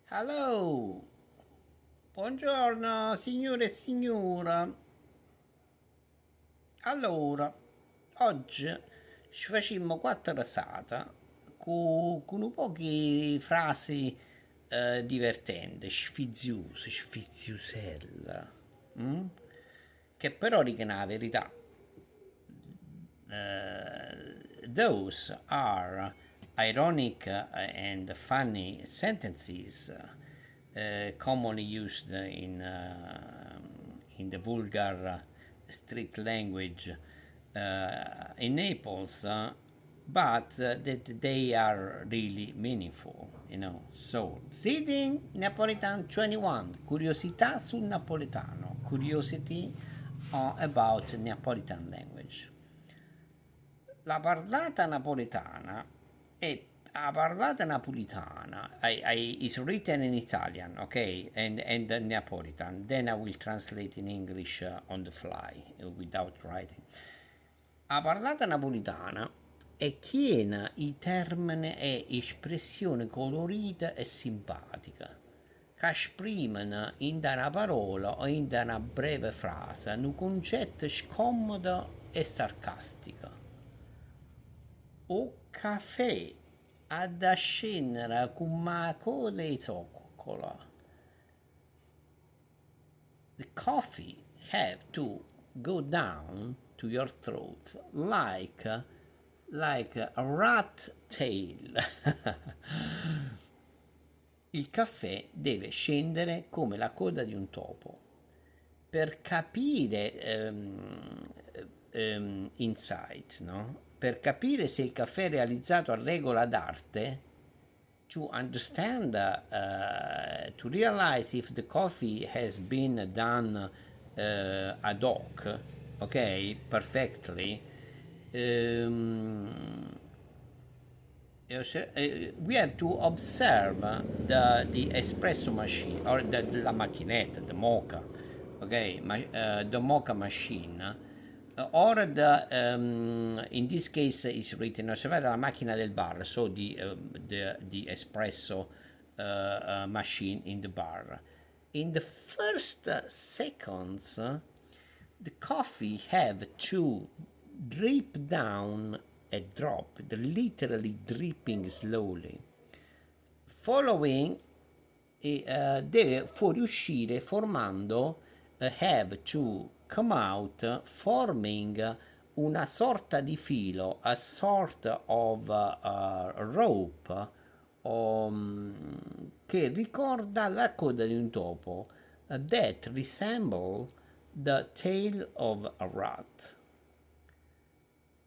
Hello, buongiorno signore e signora. Allora, oggi ci facciamo quattro rasate con un po' di frasi divertenti, sfiziose, sfiziosella, mm? Che però dicono la verità. Those are ironic and funny sentences commonly used in the vulgar street language in Naples, but that they are really meaningful. So, reading Napolitan 21, curiosità sul napoletano, curiosity about Napolitan language. La parlata napoletana è la parlata napolitana is written in Italian, okay, and Napolitan. Then I will translate in English on the fly without writing. La parlata napolitana è piena di termini e espressioni colorite e simpatiche che esprimono in una parola o in una breve frase un concetto scomodo e sarcastico. O caffè ad ascendere con una coda di zoccola. The coffee have to go down to your throat like a rat tail. Il caffè deve scendere come la coda di un topo. Per capire insight, no? Per capire se il caffè è realizzato a regola d'arte, to understand, to realize if the coffee has been done ad hoc, okay, perfectly, we have to observe the espresso machine or la macchinetta, the mocha, okay, the mocha machine, or in this case is written, osservate la macchina del bar, so the espresso machine in the bar. In the first seconds, the coffee have to drip down a drop, literally dripping slowly. Following, deve fuoriuscire formando, have to come out, forming una sorta di filo, a sort of rope, che ricorda la coda di un topo, that resemble the tail of a rat.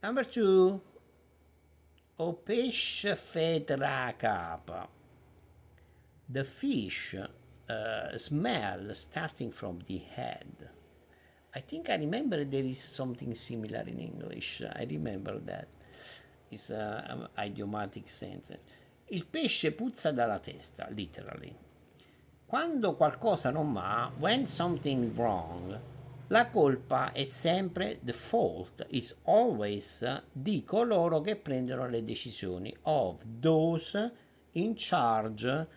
Number two, o pesce fedra capa. The fish smell starting from the head. I think I remember there is something similar in English. I remember that. It's an idiomatic sentence. Il pesce puzza dalla testa, literally. Quando qualcosa non va, when something wrong, la colpa è sempre, the fault is always di coloro che prendono le decisioni, of those in charge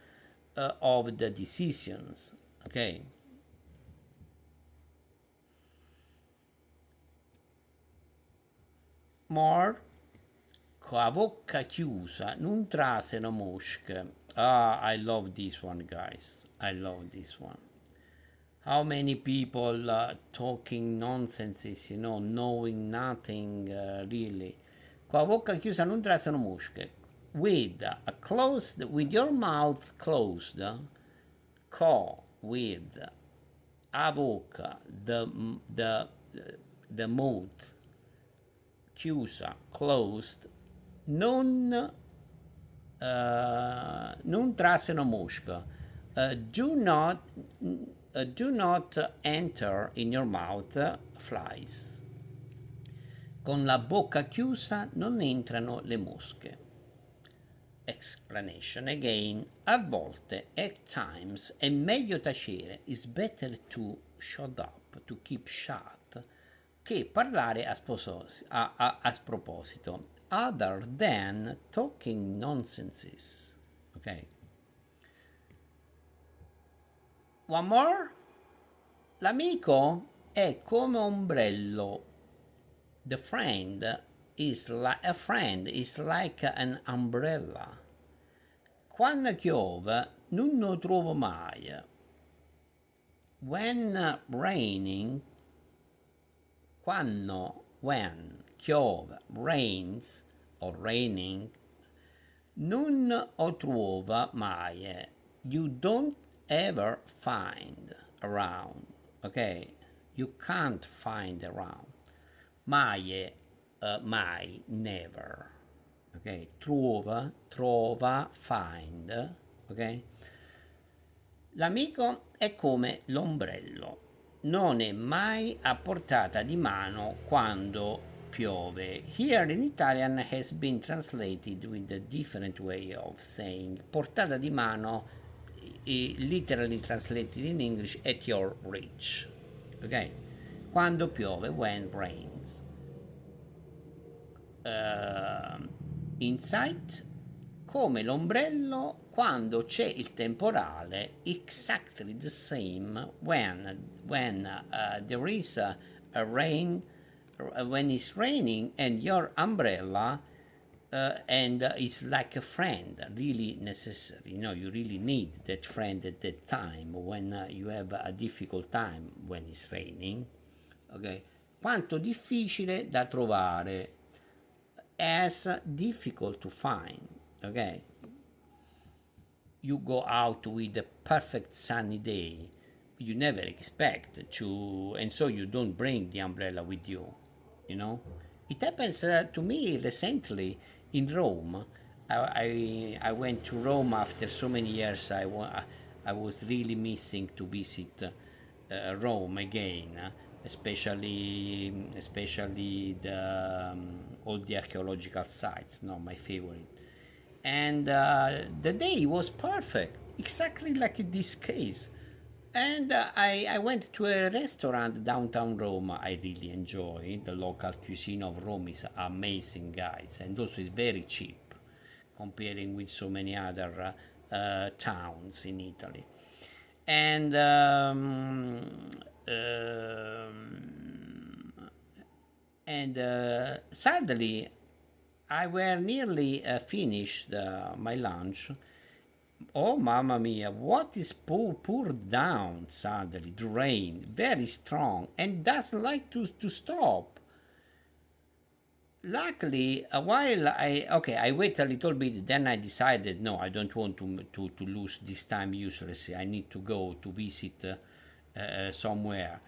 of the decisions. Ok? More, con la bocca chiusa, non traseno mosche. Ah, I love this one, guys. I love this one. How many people talking nonsense, knowing nothing really. Con la bocca chiusa non trasano mosche. With your mouth closed, with a bocca, the mouth chiusa, closed, non trasano mosca. Do not enter in your mouth flies. Con la bocca chiusa non entrano le mosche. Explanation again. A volte, at times, è meglio tacere. It's better to shut up, to keep shut, che parlare a sproposito. Other than talking nonsenses. Ok? One more? L'amico è come ombrello. The friend is like a friend is like an umbrella. Quando piove non lo trovo mai. When raining, when piove, rains or raining, non lo trova mai. You don't ever find around. Okay? You can't find around. Mai, mai, never. Ok? Trova, find. Ok? L'amico è come l'ombrello, non è mai a portata di mano quando piove. Here in Italian has been translated with a different way of saying portata di mano, literally translated in English at your reach. Ok? Quando piove, when rains. Insight, come l'ombrello quando c'è il temporale, exactly the same when there is a rain, when it's raining and your umbrella and it's like a friend, really necessary. You really need that friend at that time when you have a difficult time when it's raining. Ok? Quanto difficile da trovare, as difficult to find. Okay? You go out with a perfect sunny day, you never expect to, and so you don't bring the umbrella with you. It happens to me recently in Rome. I went to Rome after so many years. I was really missing to visit Rome again, especially all the archaeological sites. No, my favorite. And the day was perfect, exactly like in this case. And I went to a restaurant downtown Rome. I really enjoy the local cuisine of Rome. Is amazing, guys, and also it's very cheap comparing with so many other towns in Italy. And sadly, I were nearly finished my lunch. Oh, mamma mia, what is poured down suddenly? The rain, very strong, and doesn't like to stop. Luckily, while I wait a little bit, then I decided, no, I don't want to lose this time uselessly. I need to go to visit somewhere.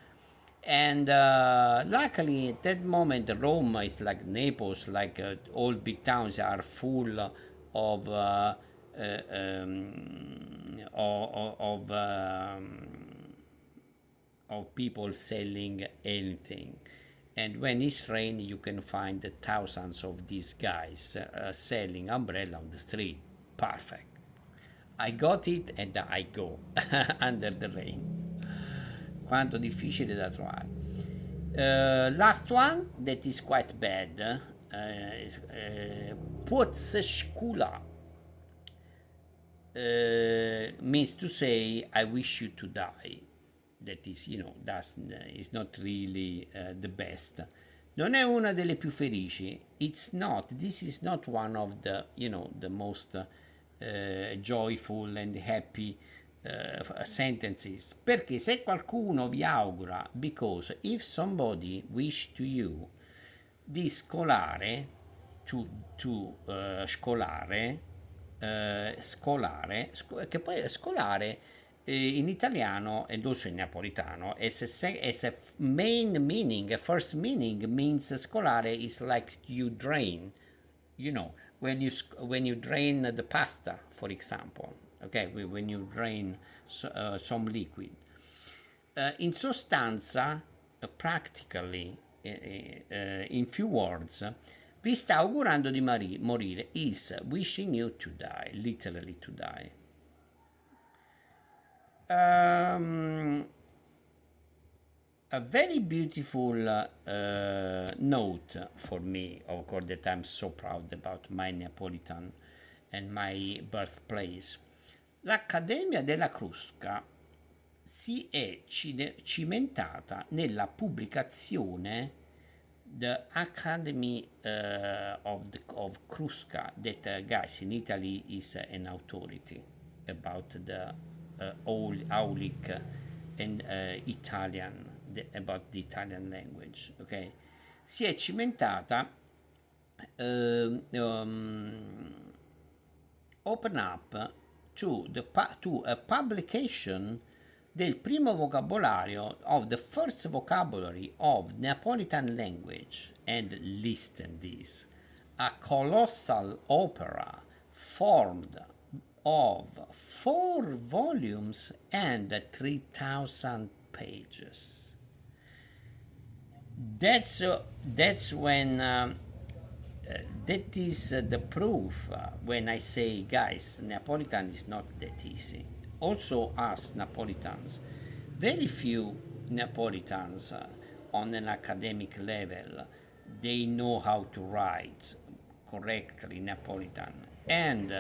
And luckily, at that moment, Rome is like Naples, like all big towns are full of of people selling anything. And when it's rain, you can find thousands of these guys selling umbrella on the street. Perfect. I got it and I go under the rain. Quanto difficile da trovare. Last one that is quite bad is Płotzeszkula. Means to say I wish you to die. That is, is not really the best. Non è una delle più felici. This is not one of the most joyful and happy sentences. Perché se qualcuno vi augura, because if somebody wish to you di scolare, che poi scolare in italiano and also in napolitano as a main meaning, a first meaning means scolare is like you drain, when you drain the pasta, for example, okay, when you drain some liquid. In sostanza, practically, in few words, vi sta augurando di morire, is wishing you to die, literally to die. A very beautiful note for me, of course, that I'm so proud about my Neapolitan and my birthplace. L'Accademia della Crusca si è cimentata nella pubblicazione The Academy of Kruska, that guys in Italy is an authority about the Aulic and Italian, about the Italian language, ok? Si è cimentata open up to a publication del primo vocabolario of the first vocabulary of Neapolitan language, and listen this, a colossal opera formed of 4 volumes and 3,000 pages. That's when that is the proof when I say, guys, Neapolitan is not that easy. Also, us Neapolitans, very few Neapolitans on an academic level, they know how to write correctly Neapolitan, and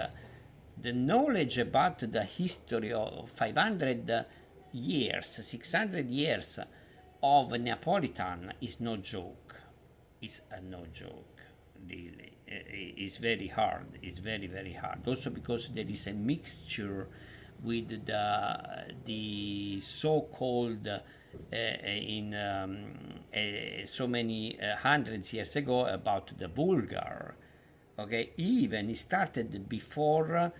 the knowledge about the history of 500 years, 600 years of Neapolitan is no joke. It's no joke, really. It's very hard. It's very, very hard. Also because there is a mixture with the so-called in so many hundreds years ago about the Bulgar. Okay, even it started before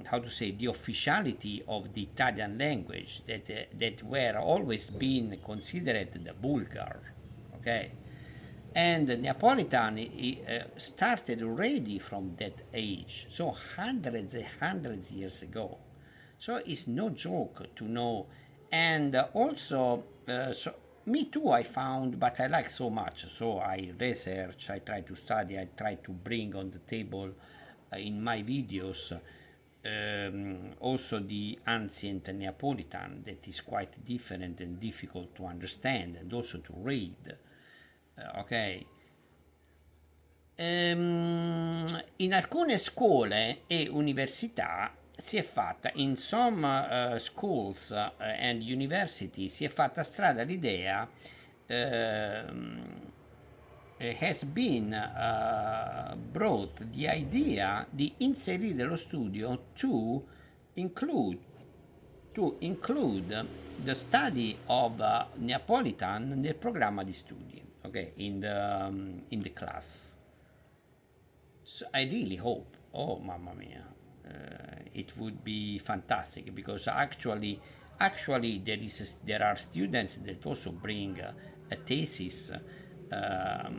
how to say, the officiality of the Italian language, that were always been considered the Bulgar. Okay, and Neapolitan started already from that age, so hundreds and hundreds years ago. So it's no joke to know. And also, so me too, I found, but I like so much, so I research, I try to study, I try to bring on the table in my videos also the ancient Neapolitan, that is quite different and difficult to understand and also to read. Ok. In alcune scuole e università si è fatta, in some schools and university, si è fatta strada l'idea, has been brought the idea di inserire lo studio include to include the study of Neapolitan nel programma di studi, okay, in the class. So I really hope, oh mamma mia, it would be fantastic, because actually there are students that also bring a thesis about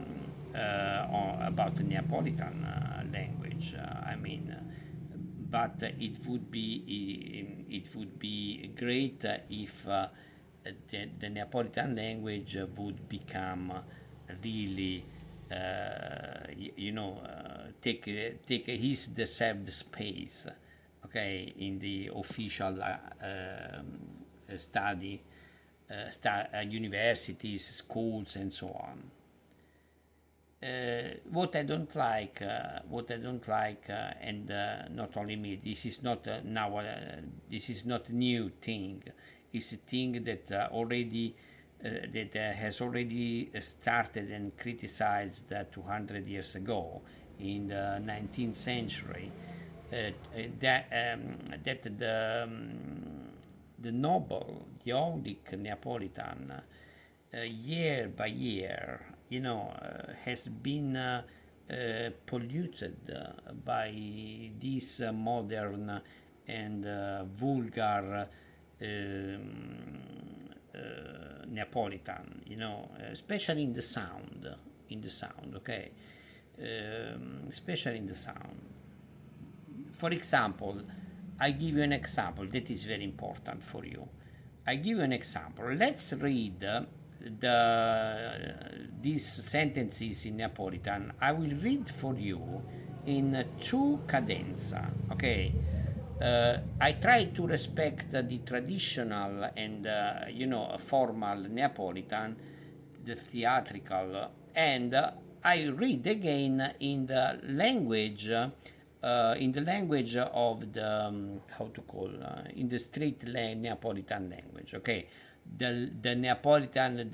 the Neapolitan language. I mean, but it would be great if the Neapolitan language would become really, take his deserved space, okay, in the official study, universities, schools, and so on. What I don't like, and not only me, this is not this is not a new thing. It's a thing that already that has already started and criticized 200 years ago in the 19th century. That the noble, the Aulic Neapolitan, year by year, has been polluted by this modern and vulgar Neapolitan, especially in the sound, okay, especially in the sound. For example, I give you an example that is very important for you. I give you an example. Let's read these sentences in Neapolitan. I will read for you in 2 cadenza, okay? I try to respect the traditional and formal Neapolitan, the theatrical, and I read again in the language in the language of the how to call in the street Neapolitan language. Okay, the Neapolitan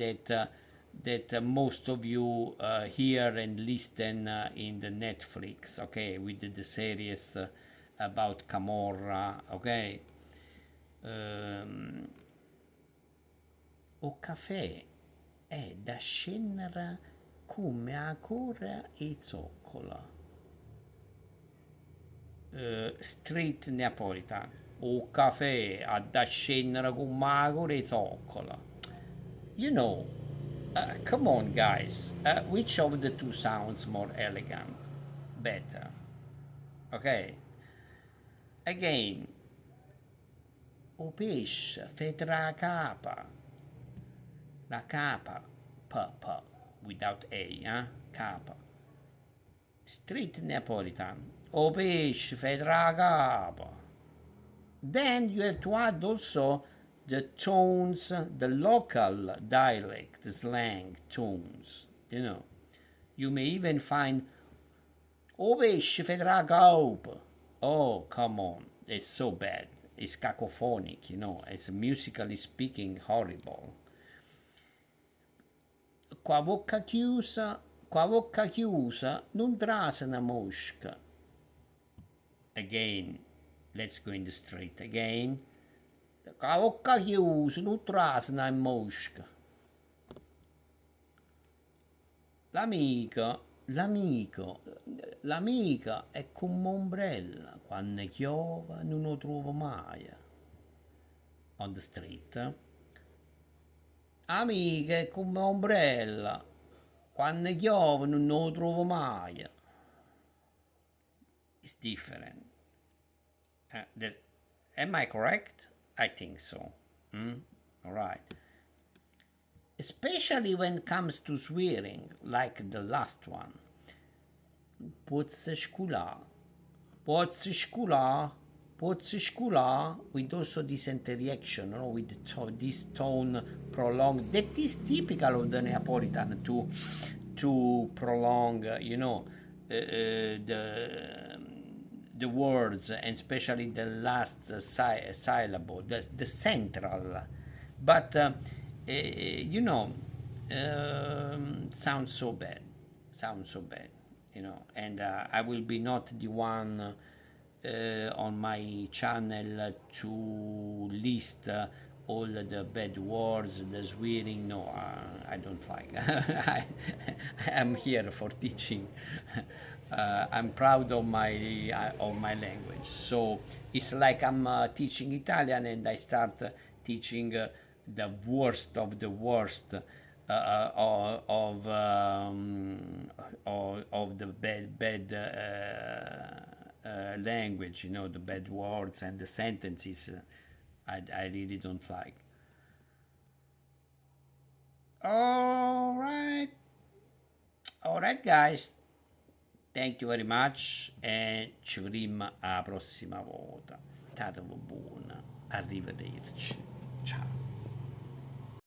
that most of you hear and listen in the Netflix. Okay, with the series about Camorra. Okay, o caffè è da scendere come ancora e zoccola. Street Neapolitan. O caffè a da scendere come ancora e zoccola. You know, come on, guys. Which of the two sounds more elegant? Better. Okay. Again. O pesce fedra capa. La capa. Pa. Without A, capa. Street Neapolitan. O pesce fedra capa. Then you have to add also the tones, the local dialect, the slang tones. You know, you may even find "O pesce fedra capa." Oh, come on, it's so bad. It's cacophonic, you know. It's musically speaking horrible. Qua bocca chiusa, non trase una mosca. Again, let's go in the street again. Qua bocca chiusa, non trase una mosca. L'amica è come ombrella, quando piove non lo trovo mai. On the street. Amica è come ombrella, quando piove non lo trovo mai. It's different. Am I correct? I think so. All right. Especially when it comes to swearing, like the last one. Pozze sculà, with also this interjection, with this tone prolonged. That is typical of the Neapolitan to prolong, the words, and especially the last syllable, the central. But sounds so bad, and I will be not the one on my channel to list all the bad words, the swearing. No, I don't like. I am here for teaching. I'm proud of my language. So it's like I'm teaching Italian and I start teaching the worst of the worst of the bad language, the bad words and the sentences. I really don't like. All right, guys. Thank you very much e ci vedremo alla prossima volta. State buona. Arrivederci. Ciao.